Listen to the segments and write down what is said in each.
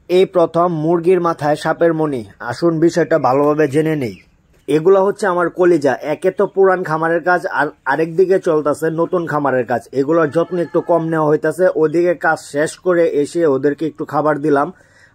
এই প্রথম মুরগির মাথায় সাপের মণি। আসুন বিষয়টা ভালোভাবে জেনে নেই। এগুলা হচ্ছে আমার কলিজা। একে তো পুরান খামারের কাজ, আর আরেক দিকে চলতেছে নতুন খামারের কাজ। এগুলোর যত্ন একটু কম নেওয়া হইতেছে। ওদিকে কাজ শেষ করে এসে ওদেরকে একটু খাবার দিলাম,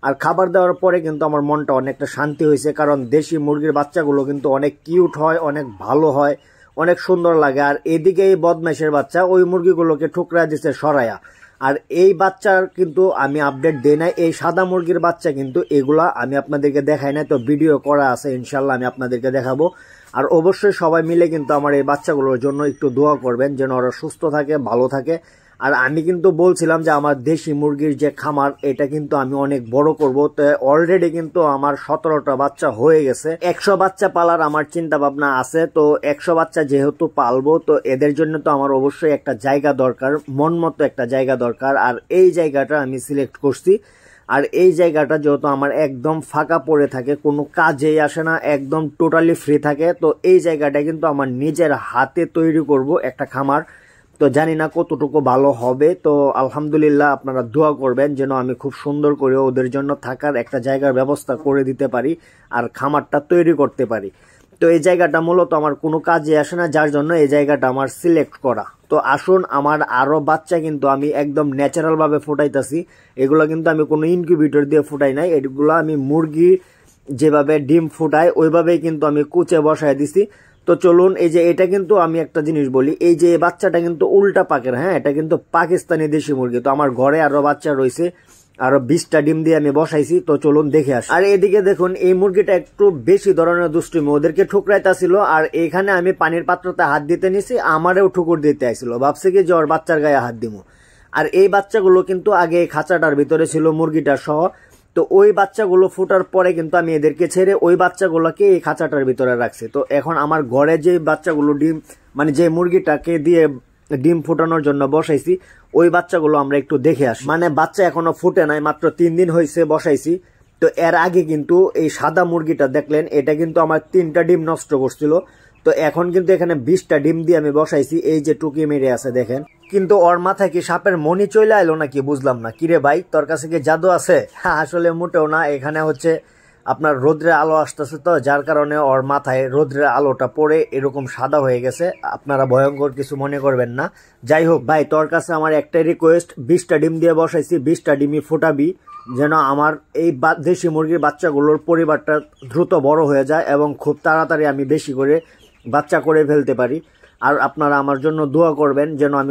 আর খাবার দেওয়ার পরে কিন্তু আমার মনটা অনেকটা শান্তি হয়েছে, কারণ দেশি মুরগির বাচ্চাগুলো কিন্তু অনেক কিউট হয়, অনেক ভালো হয়, অনেক সুন্দর লাগে। আর এদিকে এই বদমাইশের বাচ্চা ওই মুরগিগুলোকে ঠুকরা দিচ্ছে সরাইয়া। আর এই বাচ্চার কিন্তু আমি আপডেট দেই নাই। এই সাদা মুরগির বাচ্চা কিন্তু এগুলা আমি আপনাদেরকে দেখাই নাই, তো ভিডিও করা আছে, ইনশাল্লাহ আমি আপনাদেরকে দেখাবো। আর অবশ্যই সবাই মিলে কিন্তু আমার এই বাচ্চাগুলোর জন্য একটু দোয়া করবেন, যেন ওরা সুস্থ থাকে, ভালো থাকে। আর আমি কিন্তু বলছিলাম যে আমার দেশি মুরগির যে খামার, এটা কিন্তু আমি অনেক বড় করব। তো অলরেডি কিন্তু আমার 17টা বাচ্চা হয়ে গেছে। 100 বাচ্চা পালার আমার চিন্তা ভাবনা আছে। তো 100 বাচ্চা যেহেতু পালবো, তো এদের জন্য তো আমার অবশ্যই একটা জায়গা দরকার, মন মতো একটা জায়গা দরকার। আর এই জায়গাটা আমি সিলেক্ট করছি। আর এই জায়গাটা যেহেতু আমার একদম ফাঁকা পড়ে থাকে, কোনো কাজেই আসে না, একদম টোটালি ফ্রি থাকে, তো এই জায়গাটা কিন্তু আমার নিজের হাতে তৈরি করব একটা খামার। তো জানি না কতটুকু ভালো হবে। তো আলহামদুলিল্লাহ, আপনারা দোয়া করবেন যেন আমি খুব সুন্দর করে ওদের জন্য থাকার একটা জায়গার ব্যবস্থা করে দিতে পারি, আর খামারটা তৈরি করতে পারি। তো এই জায়গাটা মূলত আমার কোনো কাজে আসে না, যার জন্য এই জায়গাটা আমার সিলেক্ট করা। তো আসুন, আমার আরো বাচ্চা কিন্তু আমি একদম ন্যাচারাল ভাবে ফুটাইতেছি। এগুলো কিন্তু আমি কোনো ইনকিউবেটর দিয়ে ফুটাই নাই, এগুলো আমি মুরগি যেভাবে ডিম ফুটাই ওইভাবেই কিন্তু আমি কুচে বসায় দিছি। তো চলুন, এই যে এটা কিন্তু আমি একটা জিনিস বলি, এই যে বাচ্চাটা কিন্তু উল্টা পাকের, হ্যাঁ, এটা কিন্তু পাকিস্তানি দেশি মুরগি। তো আমার ঘরে আরো বাচ্চা রয়েছে, আরো 20টা ডিম দিয়ে আমি বসাইছি। তো চলুন দেখে আসি। আর এদিকে দেখুন, এই মুরগিটা একটু বেশি ধরনের দুষ্টুমি, ওদেরকে ঠুকরাইতেছিল। আর এখানে আমি পানির পাত্রতে হাত দিতে নিছি, আমারও ঠুকুর দিতে আইছিল, ভাবছে কি যে ওর বাচ্চার গায়ে হাত দিব। আর এই বাচ্চাগুলো কিন্তু আগে খাঁচাটার ভিতরে ছিল, মুরগিটা সহ। তো ওই বাচ্চাগুলো ফুটার পরে কিন্তু আমি এদেরকে ছেড়ে ওই বাচ্চাগুলোকে এই খাঁচাটার ভিতরে রাখছি। তো এখন আমার ঘরে যে বাচ্চাগুলো ডিম, মানে যে মুরগিটাকে দিয়ে ডিম ফুটানোর জন্য বসাইছি, ওই বাচ্চাগুলো আমরা একটু দেখে আসি। মানে বাচ্চা এখনো ফুটে নাই, মাত্র 3 দিন হয়েছে বসাইছি। তো এর আগে কিন্তু এই সাদা মুরগিটা দেখলেন, এটা কিন্তু আমার 3টা ডিম নষ্ট করছিল। তো এখন কিন্তু এখানে 20টা ডিম দিয়ে আমি বসাইছি। এই যে টুকি মেরে আছে দেখেন। কিন্তু ওর মাথায় কি সাপের মনি চলে আইলো নাকি বুঝলাম না। কিরে ভাই, তোর কাছে কি জাদু আছে? আসলে মোটেও না। এখানে হচ্ছে আপনার রোদ্রের আলো আসতেছে, তো যার কারণে ওর মাথায় রোদ্রের আলোটা পড়ে এরকম সাদা হয়ে গেছে। আপনারা ভয়ঙ্কর কিছু মনে করবেন না। যাই হোক ভাই, তোর কাছে আমার একটাই রিকোয়েস্ট, 20টা ডিম দিয়ে বসাইছি, 20টা ডিমই ফুটাবি, যেন আমার এই দেশি মুরগির বাচ্চাগুলোর পরিবারটা দ্রুত বড় হয়ে যায় এবং খুব তাড়াতাড়ি আমি বেশি করে বাচ্চা করে ফেলতে পারি। আর আপনারা আমার জন্য দোয়া করবেন যেন আমি